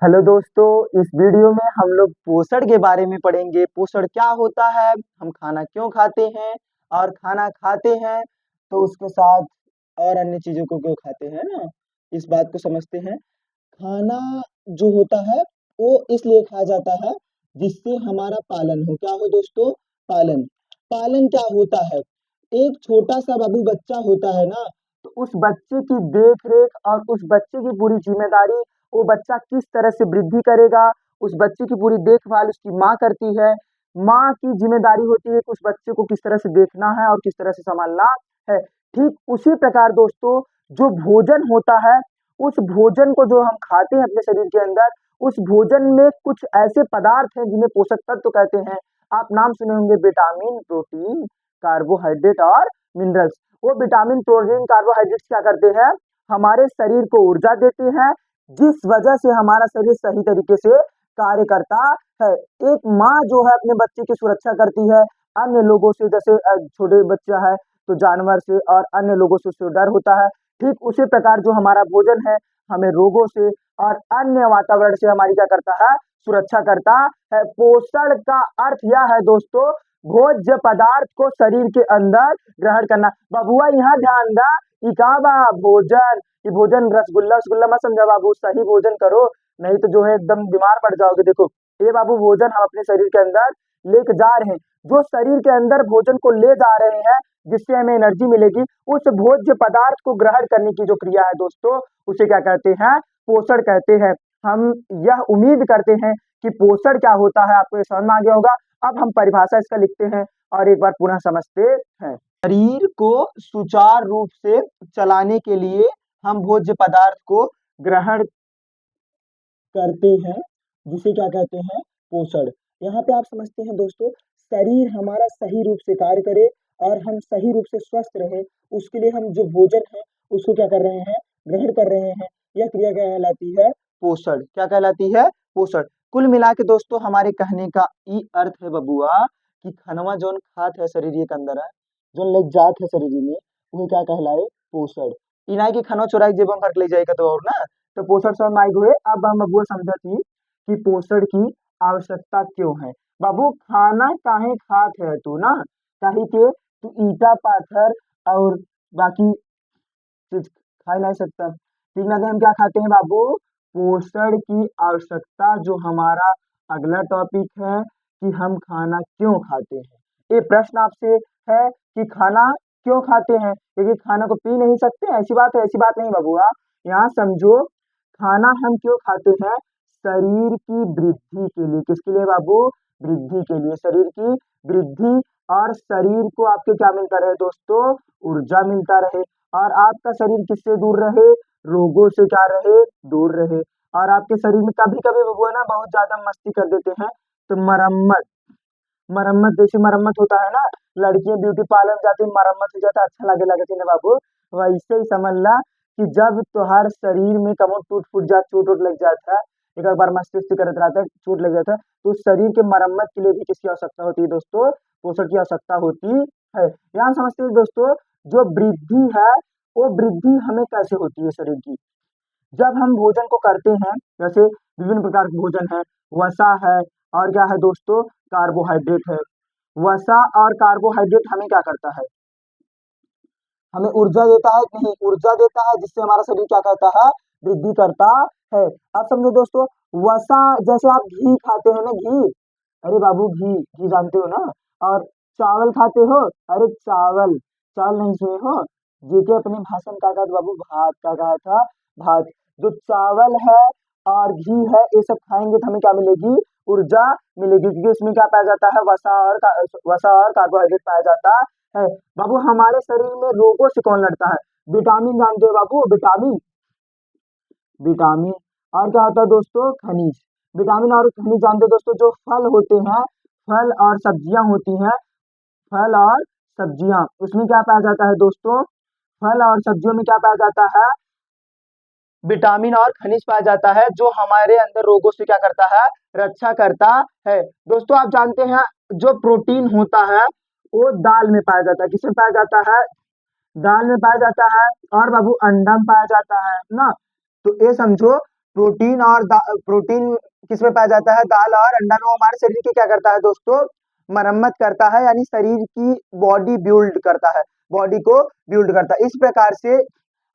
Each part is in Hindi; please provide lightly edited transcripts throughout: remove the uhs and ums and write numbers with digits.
हेलो दोस्तों, इस वीडियो में हम लोग पोषण के बारे में पढ़ेंगे। पोषण क्या होता है, हम खाना क्यों खाते हैं और खाना खाते हैं तो उसके साथ और अन्य चीज़ों को क्यों खाते हैं ना, इस बात को समझते हैं। खाना जो होता है वो इसलिए खाया जाता है जिससे हमारा पालन हो। क्या हो दोस्तों? पालन। पालन क्या होता है? एक छोटा सा बाबू बच्चा होता है ना, तो उस बच्चे की देख रेख और उस बच्चे की पूरी जिम्मेदारी, वो बच्चा किस तरह से वृद्धि करेगा, उस बच्चे की पूरी देखभाल उसकी माँ करती है। माँ की जिम्मेदारी होती है कि उस बच्चे को किस तरह से देखना है और किस तरह से संभालना है। ठीक उसी प्रकार दोस्तों, जो भोजन होता है, उस भोजन को जो हम खाते हैं अपने शरीर के अंदर, उस भोजन में कुछ ऐसे पदार्थ हैं जिन्हें पोषक तत्व कहते हैं। आप नाम सुने होंगे, विटामिन, प्रोटीन, कार्बोहाइड्रेट और मिनरल्स। वो विटामिन, प्रोटीन, कार्बोहाइड्रेट क्या करते हैं? हमारे शरीर को ऊर्जा देते हैं, जिस वजह से हमारा शरीर सही तरीके से कार्य करता है। एक माँ जो है अपने बच्चे की सुरक्षा करती है अन्य लोगों से, जैसे छोटे बच्चा है तो जानवर से और अन्य लोगों से उससे डर होता है। ठीक उसी प्रकार जो हमारा भोजन है हमें रोगों से और अन्य वातावरण से हमारी क्या करता है? सुरक्षा करता है। पोषण का अर्थ यह है दोस्तों, भोज्य पदार्थ को शरीर के अंदर ग्रहण करना। बबुआ यहाँ ध्यान दा, ई का बा भोजन, ये भोजन रसगुल्ला वसगुल्ला मत समझा बाबू, सही भोजन करो, नहीं तो जो है एकदम बीमार पड़ जाओगे। देखो ये बाबू भोजन हम अपने शरीर के अंदर लेके जा रहे हैं। जो शरीर के अंदर भोजन को ले जा रहे हैं जिससे हमें एनर्जी मिलेगी, उस भोज्य पदार्थ को ग्रहण करने की जो क्रिया है दोस्तों, उसे क्या कहते हैं? पोषण कहते हैं। हम यह उम्मीद करते हैं कि पोषण क्या होता है आपको ये समझ में आ गया होगा। अब हम परिभाषा इसका लिखते हैं और एक बार पुनः समझते हैं। शरीर को सुचारू रूप से चलाने के लिए हम भोज्य पदार्थ को ग्रहण करते हैं, जिसे क्या कहते हैं? पोषण। यहाँ पे आप समझते हैं दोस्तों, शरीर हमारा सही रूप से कार्य करे और हम सही रूप से स्वस्थ रहे, उसके लिए हम जो भोजन है उसको क्या कर रहे हैं? ग्रहण कर रहे हैं। यह क्रिया कहलाती है पोषण। क्या कहलाती है? पोषण। कुल मिला के दोस्तों हमारे कहने का ई अर्थ है बबुआ कि खनवा जोन खात है शरीर के अंदर है, जोन लग जात है शरीर में, वही क्या कहलाए? पोषण। इना की खनवा चुराई जेब में भर के ले जाएगा तो और ना, तो पोषण समझ आई हुए। अब हम बबुआ समझती कि पोषण की आवश्यकता क्यों है। बाबू खाना काहे खात है तू ना, काहे के तू ईटा पाथर और बाकी चीज खा नहीं सकता। ठीक ना, तो हम क्या खाते हैं बाबू? पोषण की आवश्यकता। जो हमारा अगला टॉपिक है कि हम खाना क्यों खाते हैं। ये प्रश्न आपसे है कि खाना क्यों खाते हैं, क्योंकि खाना को पी नहीं सकते, ऐसी बात है? ऐसी बात नहीं बाबूआ, यहाँ समझो। खाना हम क्यों खाते हैं? शरीर की वृद्धि के लिए। किसके लिए बाबू? वृद्धि के लिए, शरीर की वृद्धि। और शरीर को आपके क्या मिलता रहे दोस्तों? ऊर्जा मिलता रहे। और आपका शरीर किससे दूर रहे? रोगों से क्या रहे? दूर रहे। और आपके शरीर में कभी कभी वो ना बहुत ज्यादा मस्ती कर देते हैं, तो मरम्मत, मरम्मत जैसे मरम्मत होता है ना, लड़कियां ब्यूटी पार्लर जाती है, मरम्मत हो जाता है, अच्छा लगे लगे ना बाबू। वैसे ही समझ ला कि जब तुम्हार शरीर में कमो टूट फूट जाता, चोट वोट लग जाता है, एक बार मस्ती उस्ती करते रहता है, चोट लग जाता है, तो उस शरीर के मरम्मत के लिए भी किसकी आवश्यकता होती है दोस्तों? पोषण की आवश्यकता होती है। यहाँ समझते हैं दोस्तों, जो वृद्धि है वो वृद्धि हमें कैसे होती है शरीर की? जब हम भोजन को करते हैं, जैसे विभिन्न प्रकार के भोजन है, वसा है और क्या है दोस्तों? कार्बोहाइड्रेट है। वसा और कार्बोहाइड्रेट हमें क्या करता है? हमें ऊर्जा देता है कि नहीं? ऊर्जा देता है, जिससे हमारा शरीर क्या करता है? वृद्धि करता है। अब समझो दोस्तों, वसा जैसे आप घी खाते हो ना, घी, अरे बाबू घी, घी जानते हो ना। और चावल खाते हो, अरे चावल, चावल नहीं सुने हो? जेके अपने भाषण का कहा था बाबू, भात का कहा था, भात। जो चावल है और घी है, ये सब खाएंगे तो हमें क्या मिलेगी? ऊर्जा मिलेगी, क्योंकि इसमें क्या पाया जाता है? वसा और कार्बोहाइड्रेट पाया जाता है। बाबू हमारे शरीर में रोगों से कौन लड़ता है? विटामिन जानते हो बाबू? Vitamin, vitamin. और क्या होता है दोस्तों? खनिज। विटामिन और खनिज जानते हो दोस्तों? जो फल होते हैं, फल और सब्जियां होती हैं, फल और सब्जियां, उसमें क्या पाया जाता है दोस्तों? फल और सब्जियों में क्या पाया जाता है? विटामिन और खनिज पाया जाता है, जो हमारे अंदर रोगों से क्या करता है? रक्षा करता है। दोस्तों आप जानते हैं, जो प्रोटीन होता है वो दाल में पाया जाता है। किसमें पाया जाता है? दाल में पाया जाता है। और बाबू अंडा में पाया जाता है ना। तो ये समझो प्रोटीन और प्रोटीन किसमें पाया जाता है? दाल और अंडा में। वो हमारे शरीर की क्या करता है दोस्तों? मरम्मत करता है, यानी शरीर की बॉडी बिल्ड करता है, बॉडी को बिल्ड करता है। इस प्रकार से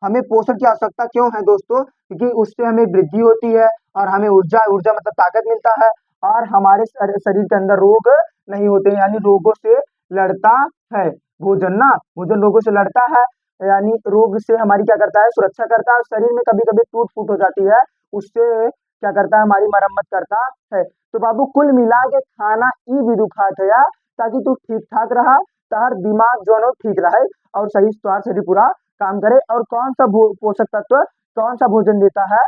हमें पोषण की आवश्यकता क्यों है दोस्तों? क्योंकि उससे हमें वृद्धि होती है और हमें ऊर्जा ऊर्जा मतलब ताकत मिलता है, और हमारे शरीर के अंदर रोग नहीं होते हैं, यानी रोगों से लड़ता है भोजन ना। भोजन रोगों से लड़ता है, यानी रोग से हमारी क्या करता है? सुरक्षा करता है। और शरीर में कभी कभी टूट फूट हो जाती है, उससे क्या करता है? हमारी मरम्मत करता है। तो बाबू कुल मिला के खाना ई विदु खात है, ताकि तू ठीक ठाक रहा, तार दिमाग जो है ना ठीक रहे और सही तुम्हारा शरीर पूरा काम करे। और कौन सा पोषक तत्व कौन सा भोजन देता है?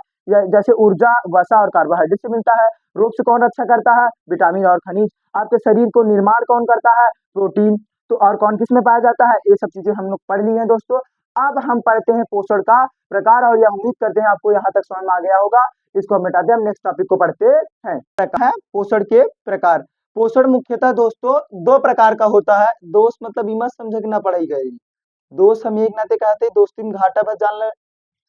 जैसे ऊर्जा, वसा और कार्बोहाइड्रेट से मिलता है। रोग से कौन रक्षा करता है? विटामिन और खनिज। आपके शरीर को निर्माण कौन करता है? प्रोटीन। तो और कौन किस में पाया जाता है? ये सब चीजें हम लोग पढ़ ली हैं दोस्तों। अब हम पढ़ते हैं पोषण का प्रकार, और यह उम्मीद करते हैं आपको यहाँ तक समझ में आ गया होगा। इसको हम मिटाते हैं, हम नेक्स्ट टॉपिक को पढ़ते हैं। पोषण के प्रकार। पोषण मुख्यतः दोस्तों दो प्रकार का होता है। दोस्त मतलब इमा समझना पड़ेगा। दोस्त हम एक नाते कहते दोस्ती में घाटा बस जान ले,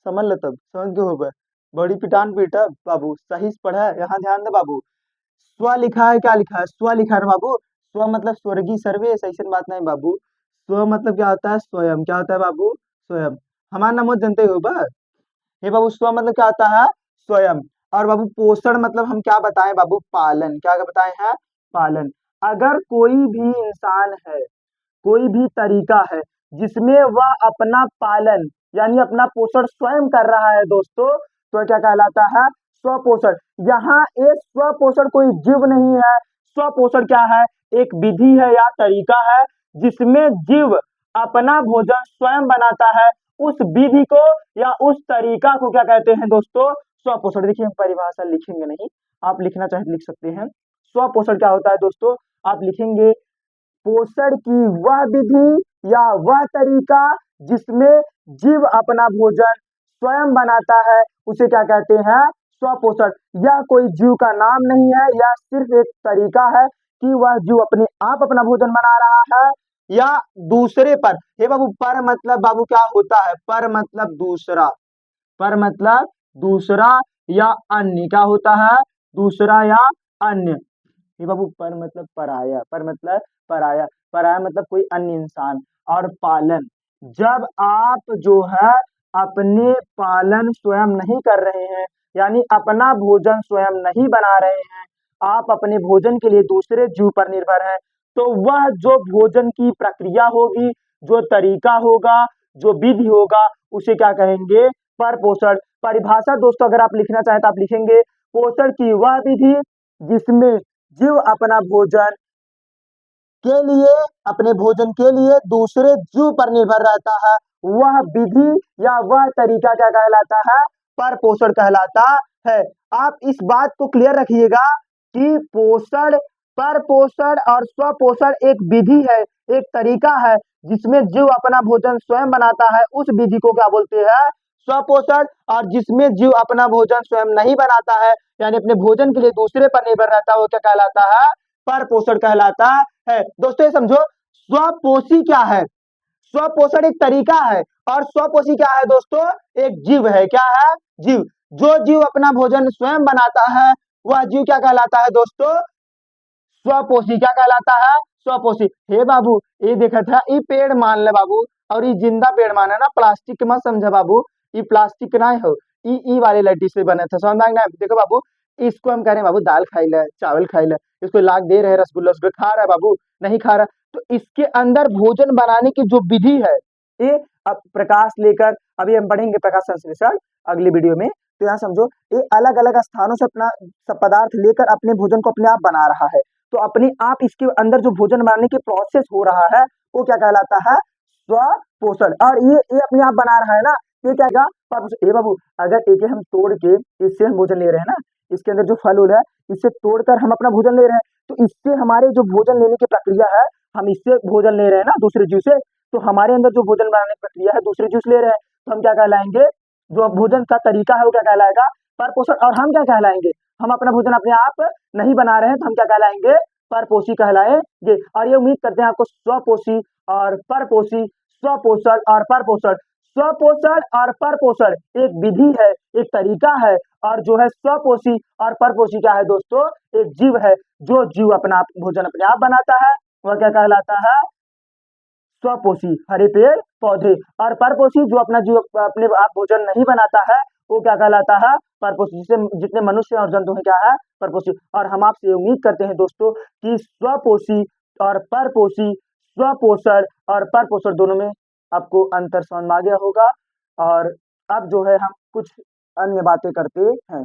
समझ ले तब समझ के हो गए। बड़ी पिटान पीटा बाबू, सही से पढ़ा है, यहाँ ध्यान दे बाबू। स्व लिखा है, क्या लिखा है? स्व लिखा है बाबू। स्व मतलब स्वर्गीय सर्वेश, ऐसी बात नहीं बाबू। स्व मतलब क्या होता है? स्वयं। क्या होता है बाबू? स्वयं। हमारा नाम जानते हो बस। ये बाबू स्व मतलब क्या होता है? स्वयं। और बाबू पोषण मतलब हम क्या बताएं बाबू? पालन। क्या बताए हैं? पालन। अगर कोई भी इंसान है, कोई भी तरीका है जिसमें वह अपना पालन यानी अपना पोषण स्वयं कर रहा है दोस्तों, तो क्या कहलाता है? स्वपोषण। यहाँ एक स्वपोषण कोई जीव नहीं है। स्वपोषण क्या है? एक विधि है या तरीका है जिसमें जीव अपना भोजन स्वयं बनाता है। उस विधि को या उस तरीका को क्या कहते हैं दोस्तों? स्वपोषण। देखिए हम परिभाषा लिखेंगे नहीं, आप लिखना चाहे तो लिख सकते हैं। स्वपोषण क्या होता है दोस्तों? आप लिखेंगे पोषण की वह विधि या वह तरीका जिसमें जीव अपना भोजन स्वयं बनाता है, उसे क्या कहते हैं? स्वपोषण। यह कोई जीव का नाम नहीं है, यह सिर्फ एक तरीका है कि वह जीव अपने आप अपना भोजन बना रहा है या दूसरे पर। हे बाबू पर मतलब बाबू क्या होता है? पर मतलब दूसरा, पर मतलब दूसरा या अन्य। क्या होता है? दूसरा या अन्य। ये बाबू पर मतलब पराया, पर मतलब पराया, पराया मतलब कोई अन्य इंसान। और पालन, जब आप जो है अपने पालन स्वयं नहीं कर रहे हैं, यानी अपना भोजन स्वयं नहीं बना रहे हैं, आप अपने भोजन के लिए दूसरे जीव पर निर्भर हैं, तो वह जो भोजन की प्रक्रिया होगी, जो तरीका होगा, जो विधि होगा, उसे क्या कहेंगे? पर पोषण। परिभाषा दोस्तों अगर आप लिखना चाहें तो आप लिखेंगे पोषण की वह विधि जिसमें जीव अपना भोजन के लिए, अपने भोजन के लिए दूसरे जीव पर निर्भर रहता है, वह विधि या वह तरीका क्या कहलाता है? पर पोषण कहलाता है। आप इस बात को क्लियर रखिएगा कि पोषण, पर पोषण और स्वपोषण एक विधि है, एक तरीका है जिसमें जीव अपना भोजन स्वयं बनाता है, उस विधि को क्या बोलते हैं? स्वपोषण। और जिसमें जीव अपना भोजन स्वयं नहीं बनाता है, यानी अपने भोजन के लिए दूसरे पर निर्भर रहता है, वो क्या कहलाता है? पर पोषण कहलाता है। दोस्तों ये समझो, स्वपोषी क्या है? स्वपोषण एक तरीका है, और स्वपोषी क्या है दोस्तों? एक जीव है। क्या है? जीव। जो जीव अपना भोजन स्वयं बनाता है, वह जीव क्या कहलाता है दोस्तों? स्वपोषी। क्या कहलाता है? स्वपोषी। हे बाबू ये देखा था, ये पेड़ मान ले बाबू, और ये जिंदा पेड़ माना ना, प्लास्टिक मत समझा बाबू। ये प्लास्टिक ना हो, ई वाले लट्टी से बने थे, समझ में। देखो बाबू, इसको हम कह रहे हैं बाबू दाल खाई ले, चावल खाई ले, इसको लाग दे रहे रसगुल्ला, उसको खा रहा है बाबू, नहीं खा रहा। तो इसके अंदर भोजन बनाने की जो विधि है, ये अब प्रकाश लेकर, अभी हम पढ़ेंगे प्रकाश संश्लेषण अगली वीडियो में। तो यहाँ समझो, ये अलग अलग स्थानों से अपना सब पदार्थ लेकर अपने भोजन को अपने आप बना रहा है। तो अपने आप इसके अंदर जो भोजन बनाने की प्रोसेस हो रहा है, वो क्या कहलाता है? स्वपोषण। और ये अपने आप बना रहा है ना, ये क्या है? बाबू अगर एक हम तोड़ के इससे हम भोजन ले रहे हैं ना, इसके अंदर जो फल उल है, इससे तोड़कर हम अपना भोजन ले रहे हैं, तो इससे हमारे जो भोजन लेने की प्रक्रिया है, हम इससे भोजन ले रहे हैं ना दूसरे जीव से, तो हमारे अंदर जो भोजन बनाने की प्रक्रिया है दूसरे जीव से ले रहे हैं, तो हम क्या कहलाएंगे? जो भोजन का तरीका है वो क्या कहलाएगा? पर पोषण। और हम क्या कहलाएंगे? हम अपना भोजन अपने आप नहीं बना रहे हैं, तो हम क्या कहलाएंगे? परपोषी कहलाएंगे। और ये उम्मीद करते हैं आपको स्वपोषी और परपोषी, स्वपोषण और परपोषण, स्वपोषण और परपोषण एक विधि है, एक तरीका है और जो है स्वपोषी और परपोषी क्या है दोस्तों? एक जीव है, जो जीव अपना भोजन अपने आप बनाता है, वह क्या कहलाता है? स्वपोषी, हरे पेड़ पौधे। और परपोषी जो अपना जीव अपने आप भोजन नहीं बनाता है, वो क्या कहलाता है? परपोषी। जिसे जितने मनुष्य और जंतु हैं क्या है? परपोषी। और हम आपसे ये उम्मीद करते हैं दोस्तों कि स्वपोषी और परपोषी, स्वपोषण और परपोषण दोनों में आपको अंतर समझ में आ गया होगा। और अब जो है हम कुछ अन्य बातें करते हैं।